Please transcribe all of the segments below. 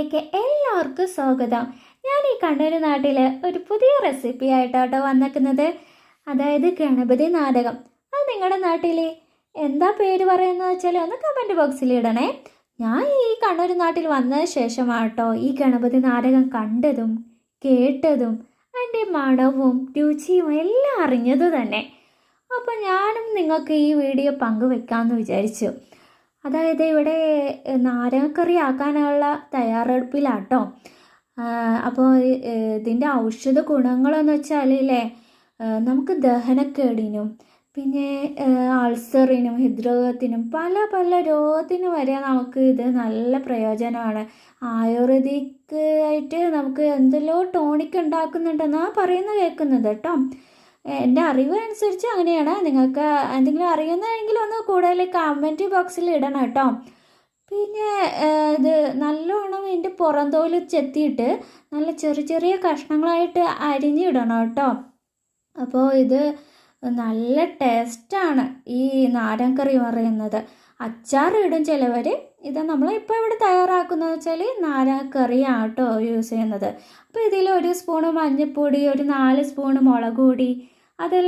ചാനലിലേക്ക് എല്ലാവർക്കും സ്വാഗതം. ഞാൻ ഈ കണ്ണൂർ നാട്ടിൽ ഒരു പുതിയ റെസിപ്പി ആയിട്ടാട്ടോ വന്നിരിക്കുന്നത്. അതായത് ഗണപതി നാടകം. അത് നിങ്ങളുടെ നാട്ടിൽ എന്താ പേര് പറയുന്നത് വെച്ചാൽ ഒന്ന് കമൻറ്റ് ബോക്സിൽ ഇടണേ. ഞാൻ ഈ കണ്ണൂർ നാട്ടിൽ വന്ന ശേഷമാട്ടോ ഈ ഗണപതി നാടകം കണ്ടതും കേട്ടതും അതിൻ്റെ മണവും രുചിയും എല്ലാം അറിഞ്ഞത് തന്നെ. അപ്പോൾ ഞാനും നിങ്ങൾക്ക് ഈ വീഡിയോ പങ്കുവെക്കാമെന്ന് വിചാരിച്ചു. അതായത് ഇവിടെ നാരങ്ങക്കറി ആക്കാനുള്ള തയ്യാറെടുപ്പിലാട്ടോ. അപ്പോൾ ഇതിൻ്റെ ഔഷധ ഗുണങ്ങളെന്ന് വെച്ചാൽ നമുക്ക് ദഹനക്കേടിനും പിന്നെ അൾസറിനും ഹൃദ്രോഗത്തിനും പല പല രോഗത്തിനും വരെ നമുക്ക് ഇത് നല്ല പ്രയോജനമാണ്. ആയുർവേദിക് ആയിട്ട് നമുക്ക് എന്തെല്ലോ ടോണിക് ഉണ്ടാക്കുന്നുണ്ടെന്നാണ് പറയുന്നത് കേൾക്കുന്നത് കേട്ടോ. എൻ്റെ അറിവ് അനുസരിച്ച് അങ്ങനെയാണ്. നിങ്ങൾക്ക് എന്തെങ്കിലും അറിയുന്നതെങ്കിൽ ഒന്ന് കൂടുതൽ കമൻറ്റ് ബോക്സിൽ ഇടണം കേട്ടോ. പിന്നെ ഇത് നല്ലോണം ഇതിൻ്റെ പുറന്തോല് ചെത്തിയിട്ട് നല്ല ചെറിയ ചെറിയ കഷ്ണങ്ങളായിട്ട് അരിഞ്ഞിടണം കേട്ടോ. അപ്പോൾ ഇത് നല്ല ടേസ്റ്റാണ് ഈ നാടൻ കറി പറയുന്നത്. അച്ചാറിടും ചിലവർ. ഇത് നമ്മളിപ്പോൾ ഇവിടെ തയ്യാറാക്കുന്നത് വെച്ചാൽ നാടൻ കറിയാണ് കേട്ടോ യൂസ് ചെയ്യുന്നത്. അപ്പോൾ ഇതിൽ 1 സ്പൂണ് മഞ്ഞൾപ്പൊടി, ഒരു 4 സ്പൂണ് മുളക് പൊടി, അതിൽ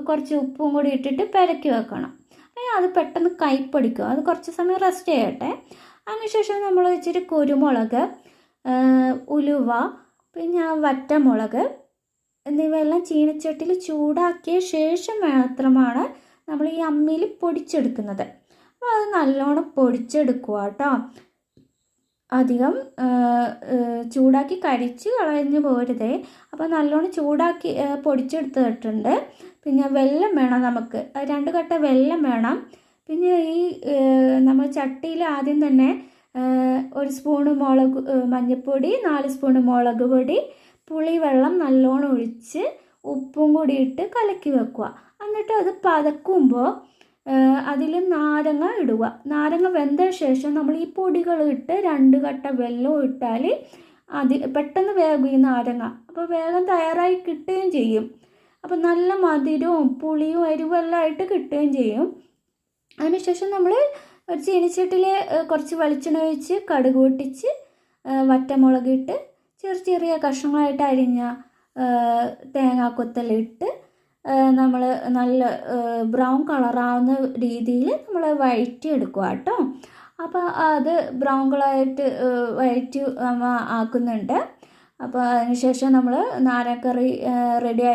കുറച്ച് ഉപ്പും കൂടി ഇട്ടിട്ട് പെരക്കി വെക്കണം. അത് പെട്ടെന്ന് കയ്പടിക്കും. അത് കുറച്ച് സമയം റെസ്റ്റ് ചെയ്യട്ടെ. അതിനുശേഷം നമ്മൾ ഇച്ചിരി കുരുമുളക്, ഉലുവ, പിന്നെ വറ്റമുളക് എന്നിവയെല്ലാം ചീനച്ചട്ടിയിൽ ചൂടാക്കിയ ശേഷം മാത്രമാണ് നമ്മൾ ഈ അമ്മിയിൽ പൊടിച്ചെടുക്കുന്നത്. അപ്പോൾ അത് നല്ലോണം പൊടിച്ചെടുക്കുക കേട്ടോ. അധികം ചൂടാക്കി കരിച്ച് കളഞ്ഞു പോരുതേ. അപ്പോൾ നല്ലോണം ചൂടാക്കി പൊടിച്ചെടുത്തിട്ടുണ്ട്. പിന്നെ വെള്ളം വേണം നമുക്ക്, 2 കട്ട വെള്ളം വേണം. പിന്നെ ഈ നമ്മൾ ചട്ടിയിൽ ആദ്യം തന്നെ 1 സ്പൂണ് മഞ്ഞൾപ്പൊടി, 4 സ്പൂണ് മുളക് പൊടി, പുളിവെള്ളം നല്ലോണം ഒഴിച്ച് ഉപ്പും കൂടി ഇട്ട് കലക്കി വെക്കുക. എന്നിട്ട് അത് പതക്കുമ്പോൾ അതിൽ നാരങ്ങ ഇടുക. നാരങ്ങ വെന്ത ശേഷം നമ്മൾ ഈ പൊടികൾ ഇട്ട് 2 കട്ട വെള്ളം ഇട്ടാൽ പെട്ടെന്ന് വേഗം ഈ നാരങ്ങ. അപ്പോൾ വേഗം തയ്യാറായി കിട്ടുകയും ചെയ്യും. അപ്പോൾ നല്ല മധുരവും പുളിയും എരിവെല്ലാം ആയിട്ട് കിട്ടുകയും ചെയ്യും. അതിനുശേഷം നമ്മൾ ഒരു ചീനിച്ചട്ടിയിൽ കുറച്ച് വെളിച്ചെണ്ണ ഒഴിച്ച് കടുക് പൊട്ടിച്ച് വറ്റമുളക് ഇട്ട് ചെറിയ ചെറിയ കഷ്ണങ്ങളായിട്ട് അരിഞ്ഞ തേങ്ങാക്കൊത്തെല്ലാം നമ്മൾ നല്ല ബ്രൗൺ കളറാവുന്ന രീതിയിൽ നമ്മൾ വഴറ്റി എടുക്കുക കേട്ടോ. അപ്പോൾ അത് ബ്രൗൺ കളറായിട്ട് വഴറ്റി ആക്കുന്നുണ്ട്. അപ്പോൾ അതിനുശേഷം നമ്മൾ നാരങ്ങക്കറി റെഡി